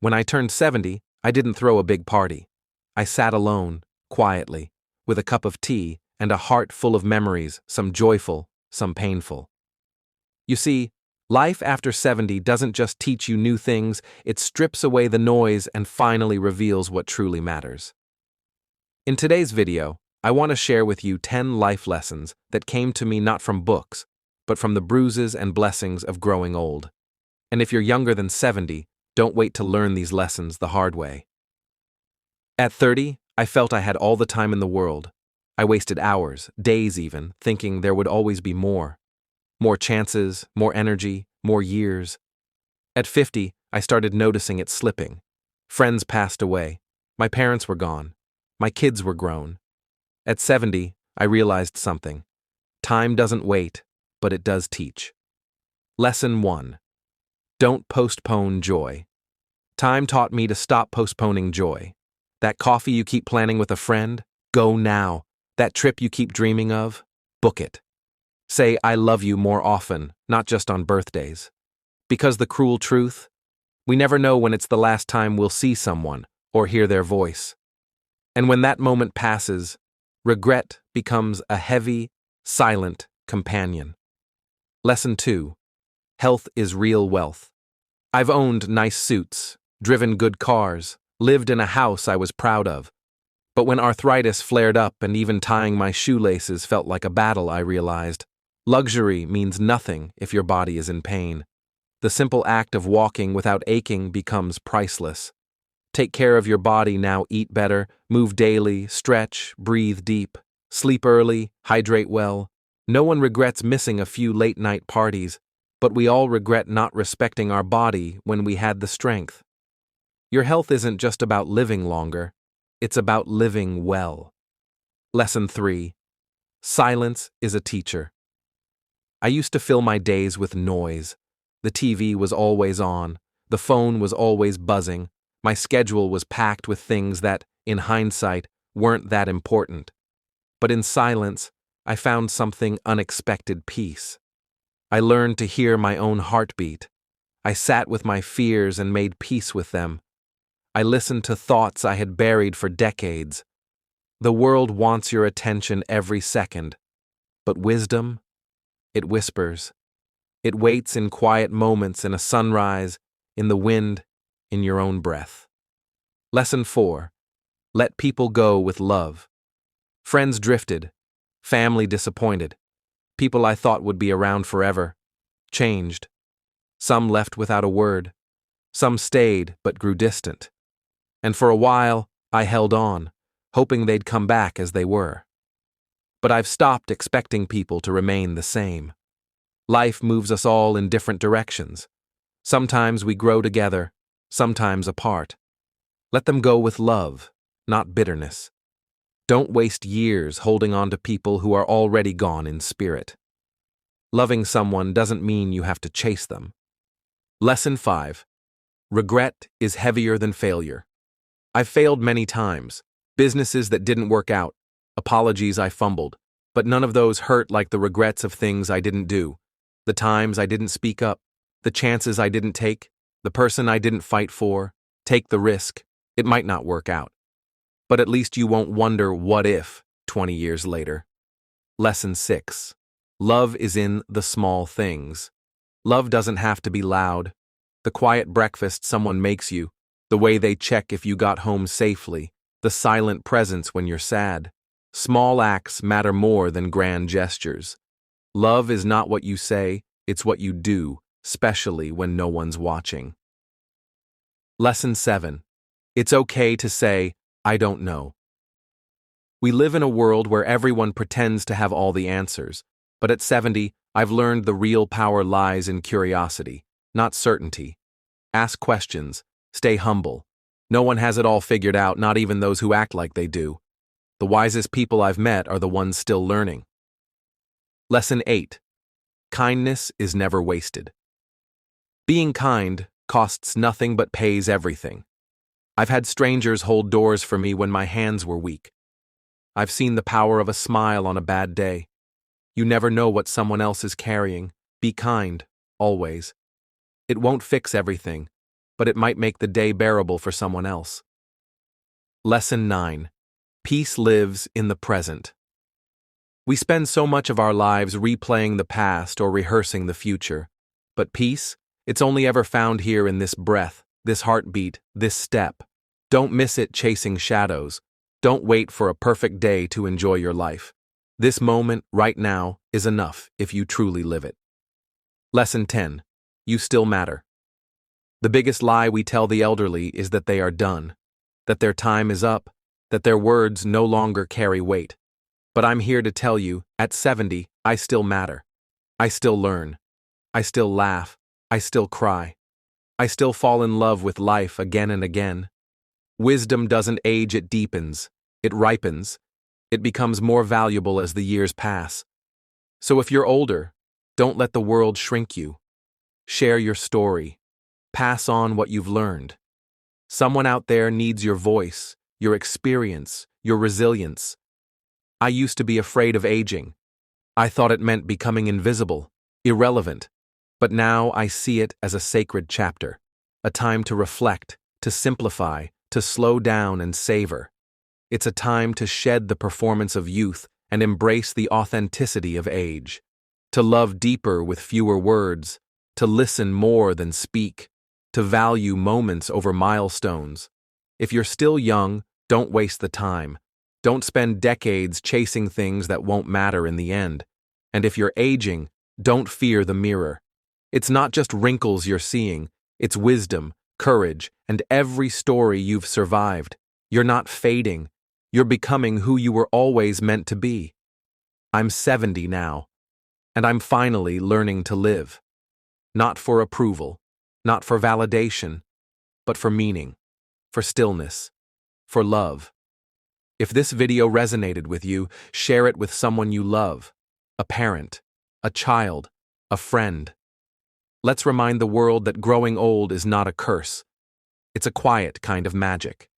When I turned 70, I didn't throw a big party. I sat alone, quietly, with a cup of tea and a heart full of memories, some joyful, some painful. You see, life after 70 doesn't just teach you new things, it strips away the noise and finally reveals what truly matters. In today's video, I want to share with you 10 life lessons that came to me not from books, but from the bruises and blessings of growing old. And if you're younger than 70, don't wait to learn these lessons the hard way. At 30, I felt I had all the time in the world. I wasted hours, days even, thinking there would always be more. More chances, more energy, more years. At 50, I started noticing it slipping. Friends passed away. My parents were gone. My kids were grown. At 70, I realized something. Time doesn't wait, but it does teach. Lesson 1. Don't postpone joy. Time taught me to stop postponing joy. That coffee you keep planning with a friend? Go now. That trip you keep dreaming of? Book it. Say I love you more often, not just on birthdays. Because the cruel truth? We never know when it's the last time we'll see someone or hear their voice. And when that moment passes, regret becomes a heavy, silent companion. Lesson 2. Health is real wealth. I've owned nice suits, driven good cars, lived in a house I was proud of. But when arthritis flared up and even tying my shoelaces felt like a battle, I realized, luxury means nothing if your body is in pain. The simple act of walking without aching becomes priceless. Take care of your body now, eat better, move daily, stretch, breathe deep, sleep early, hydrate well. No one regrets missing a few late-night parties, but we all regret not respecting our body when we had the strength. Your health isn't just about living longer, it's about living well. Lesson 3. Silence is a teacher. I used to fill my days with noise. The TV was always on, the phone was always buzzing, my schedule was packed with things that, in hindsight, weren't that important. But in silence, I found something unexpected: peace. I learned to hear my own heartbeat. I sat with my fears and made peace with them. I listened to thoughts I had buried for decades. The world wants your attention every second. But wisdom? It whispers. It waits in quiet moments, in a sunrise, in the wind, in your own breath. Lesson 4. Let people go with love. Friends drifted. Family disappointed. People I thought would be around forever. Changed. Some left without a word. Some stayed but grew distant. And for a while, I held on, hoping they'd come back as they were. But I've stopped expecting people to remain the same. Life moves us all in different directions. Sometimes we grow together, sometimes apart. Let them go with love, not bitterness. Don't waste years holding on to people who are already gone in spirit. Loving someone doesn't mean you have to chase them. Lesson 5. Regret is heavier than failure. I've failed many times. Businesses that didn't work out, apologies I fumbled, but none of those hurt like the regrets of things I didn't do, the times I didn't speak up, the chances I didn't take, the person I didn't fight for. Take the risk. It might not work out. But at least you won't wonder what if 20 years later. Lesson 6. Love is in the small things. Love doesn't have to be loud. The quiet breakfast someone makes you, the way they check if you got home safely, the silent presence when you're sad. Small acts matter more than grand gestures. Love is not what you say, it's what you do, especially when no one's watching. Lesson 7. It's okay to say, I don't know. We live in a world where everyone pretends to have all the answers, but at 70, I've learned the real power lies in curiosity, not certainty. Ask questions. Stay humble. No one has it all figured out, not even those who act like they do. The wisest people I've met are the ones still learning. Lesson 8. Kindness is never wasted. Being kind costs nothing but pays everything. I've had strangers hold doors for me when my hands were weak. I've seen the power of a smile on a bad day. You never know what someone else is carrying. Be kind, always. It won't fix everything, but it might make the day bearable for someone else. Lesson 9. Peace lives in the present. We spend so much of our lives replaying the past or rehearsing the future. But peace? It's only ever found here in this breath, this heartbeat, this step. Don't miss it chasing shadows. Don't wait for a perfect day to enjoy your life. This moment, right now, is enough if you truly live it. Lesson 10. You still matter. The biggest lie we tell the elderly is that they are done, that their time is up, that their words no longer carry weight. But I'm here to tell you, at 70, I still matter. I still learn. I still laugh. I still cry. I still fall in love with life again and again. Wisdom doesn't age, it deepens. It ripens. It becomes more valuable as the years pass. So if you're older, don't let the world shrink you. Share your story. Pass on what you've learned. Someone out there needs your voice, your experience, your resilience. I used to be afraid of aging. I thought it meant becoming invisible, irrelevant. But now I see it as a sacred chapter, a time to reflect, to simplify, to slow down and savor. It's a time to shed the performance of youth and embrace the authenticity of age, to love deeper with fewer words, to listen more than speak, to value moments over milestones. If you're still young, don't waste the time. Don't spend decades chasing things that won't matter in the end. And if you're aging, don't fear the mirror. It's not just wrinkles you're seeing, it's wisdom, courage, and every story you've survived. You're not fading. You're becoming who you were always meant to be. I'm 70 now, and I'm finally learning to live. Not for approval, not for validation, but for meaning, for stillness, for love. If this video resonated with you, share it with someone you love, a parent, a child, a friend. Let's remind the world that growing old is not a curse. It's a quiet kind of magic.